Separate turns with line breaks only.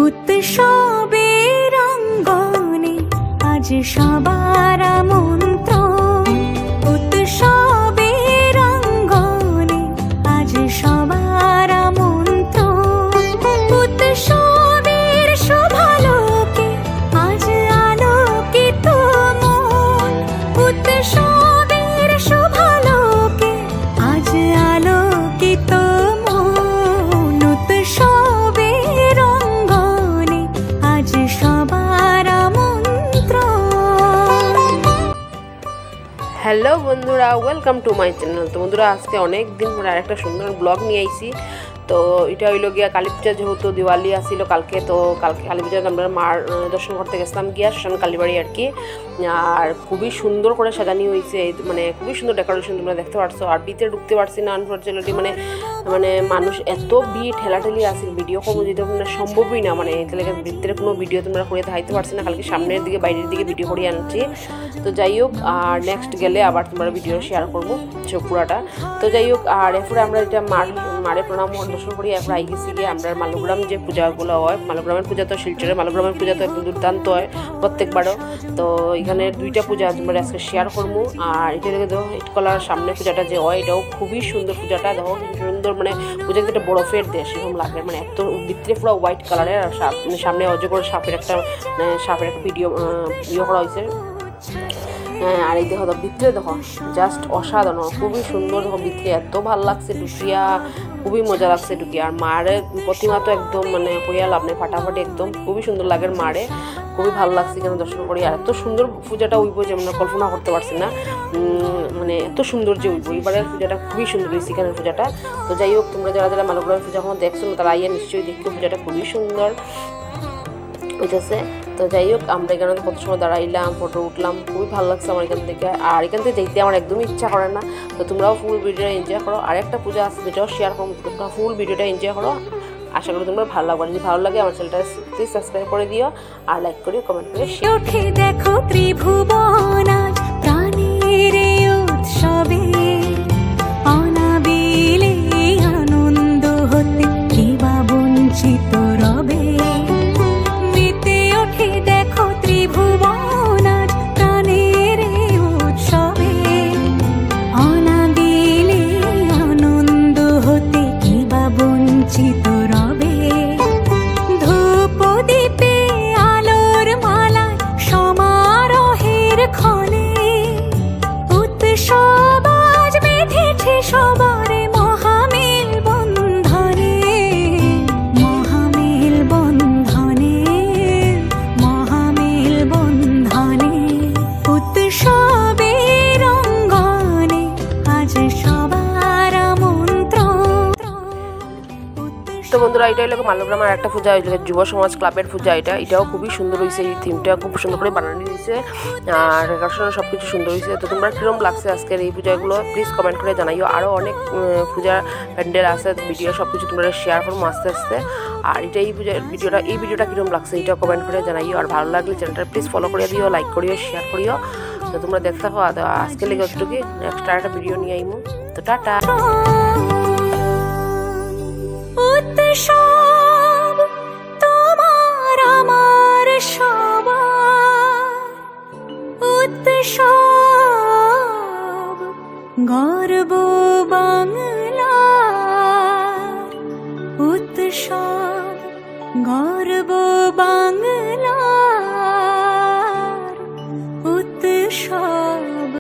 উৎসবের অঙ্গনে আজ সবার আমন্ত্রণ, উৎসবের অঙ্গনে আজ সবার আমন্ত্রণ, উৎসবের শোভালোকে আজ আলোকিত মন, উৎসবের শোভালোকে আজ আলোকিত মন, উৎসবের অঙ্গনে আজ সবার আমন্ত্রণ।
হ্যালো বন্ধুরা, ওয়েলকাম টু মাই চ্যানেল। তো বন্ধুরা, আজকে অনেক দিন পরে আরেকটা সুন্দর ব্লগ নিয়ে আইছি। তো এটা হইল গিয়া কালী পূজা, যেহেতু দিওয়ালি আসছিল কালকে, তো কালকে কালী পূজা আমরা মার দর্শন করতে গেছিলাম গিয়া শ্মশান কালীবাড়ি আর কি। আর খুবই সুন্দর করে সাজানি হয়েছে, মানে খুবই সুন্দর ডেকোরেশন তোমরা দেখতে পারছো। আর ভিতরে ঢুকতে পারছি না আনফর্চুনেটলি, মানে মানুষ এত ভিড় ঠেলাঠেলি আসে, ভিডিও করবো যেটা মানে সম্ভবই না, মানে এতে ভিতরে কোনো ভিডিও তোমরা করে দেখাইতে পারছি না, কালকে সামনের দিকে বাইরের দিকে ভিডিও করে আনছি। তো যাই হোক, আর নেক্সট গেলে আবার তোমরা ভিডিও শেয়ার করবো পুরাটা। তো যাই হোক, আর এরপরে আমরা এটা মারে প্রণাম দর্শন করি। এরপর আই গেছি গিয়ে আমরা মালগ্রাম যে পূজাগুলো হয়, মালগ্রামের পূজা তো শিলচরের মালগ্রামের পূজা তো একদম দুর্দান্ত হয় প্রত্যেকবারও। তো এখানে দুইটা পূজা তোমরা আজকে শেয়ার করবো। আর এটা দেখো ইটকলার সামনে পূজাটা যে হয়, এটাও খুবই সুন্দর পূজাটা। দেখো সুন্দর, মানে পূজা একটা বরফের দেশ এরকম লাগে, মানে এত ভিতরে পুরো হোয়াইট কালারের। আর সামনে অজগর সাপের একটা ভিডিও করা হয়েছে। হ্যাঁ, আর এই দেখো ভিতরে দেখো জাস্ট অসাধারণ, খুবই সুন্দর। দেখো ভিতরে এত ভালো লাগছে ঢুকিয়া, খুবই মজা লাগছে ঢুকিয়া। আর মায়ের প্রতিমা তো একদম মানে হইয়া লাভ নেই, ফাটাফাটি একদম খুবই সুন্দর লাগে মারে, খুবই ভালো লাগছে এখানে দর্শন করি। আর এত সুন্দর পূজাটা উইব যে আমরা কল্পনা করতে পারছি না, মানে এত সুন্দর যে উইব। এবারের পূজাটা খুবই সুন্দর হয়েছে এখানের পূজাটা। তো যাই হোক, তোমরা যারা যারা মালগ্রামের পূজা যখন দেখছো না, তারা আইয়া নিশ্চয়ই দেখো, পূজাটা খুবই সুন্দর হইতেছে। তো যাই হোক, আমরা এখানে কত সময় দাঁড়াইলাম, ফটো উঠলাম, খুবই ভালো লাগছে আমার এখান থেকে। আর এখান থেকে যেতে আমার একদমই ইচ্ছা করে না। তো তোমরাও ফুল ভিডিওটা এনজয় করো। আর একটা পূজা আছে যেটাও শেয়ার করো, তোমরা ফুল ভিডিওটা এনজয় করো। আশা করি তোমরা ভালো লাগবে। যদি ভালো লাগে আমার চ্যানেলটা প্লিজ সাবস্ক্রাইব করে দিও, আর লাইক করিও, কমেন্ট করে শেয়ার।
দেখো ত্রিভুবন প্রাণীর উৎসবে, অনাবিলে আনন্দ হতে কিবা বঞ্চিত রবে। মেতে ওঠে দেখো ত্রিভুবন প্রাণীর উৎসবে, অনাবিলে আনন্দ হতে কিবা বঞ্চিত রবে। ধূপ দীপে আলোর মালায় সমারোহের ক্ষণে, উৎসব আজ বেঁধেছে সবার মহামেল বন্ধনে, মহামেল বন্ধনে, মহামেল বন্ধনে। উৎসবের অঙ্গনে আজ সবার আমন্ত্রণ।
তো বন্ধুরা, এটাই হলো মালগ্রামের একটা পূজা, যুব সমাজ ক্লাবের পূজা। এটাও খুবই সুন্দর হয়েছে, এই থিমটা খুব সুন্দর করে বানানো দিয়েছে। আর ডেকোরেশন সব কিছু সুন্দর হয়েছে। তো তোমরা কীরকম লাগছে আজকের এই পূজাগুলো প্লিজ কমেন্ট করে জানাইও। আরও অনেক পূজার প্যান্ডেল আছে, ভিডিও সব কিছু তোমরা শেয়ার করবো আস্তে আস্তে। আর এই ভিডিওটা কীরকম লাগছে এটাও কমেন্ট করে জানাইও। আর ভালো লাগলে চ্যানেলটা প্লিজ ফলো করে দিও, লাইক করিও, শেয়ার করিও। তো তোমরা দেখতে থাকো। আজকে লেগে অতটুকু, নেক্সট একটা ভিডিও নিয়ে আইমো। তো টাটা।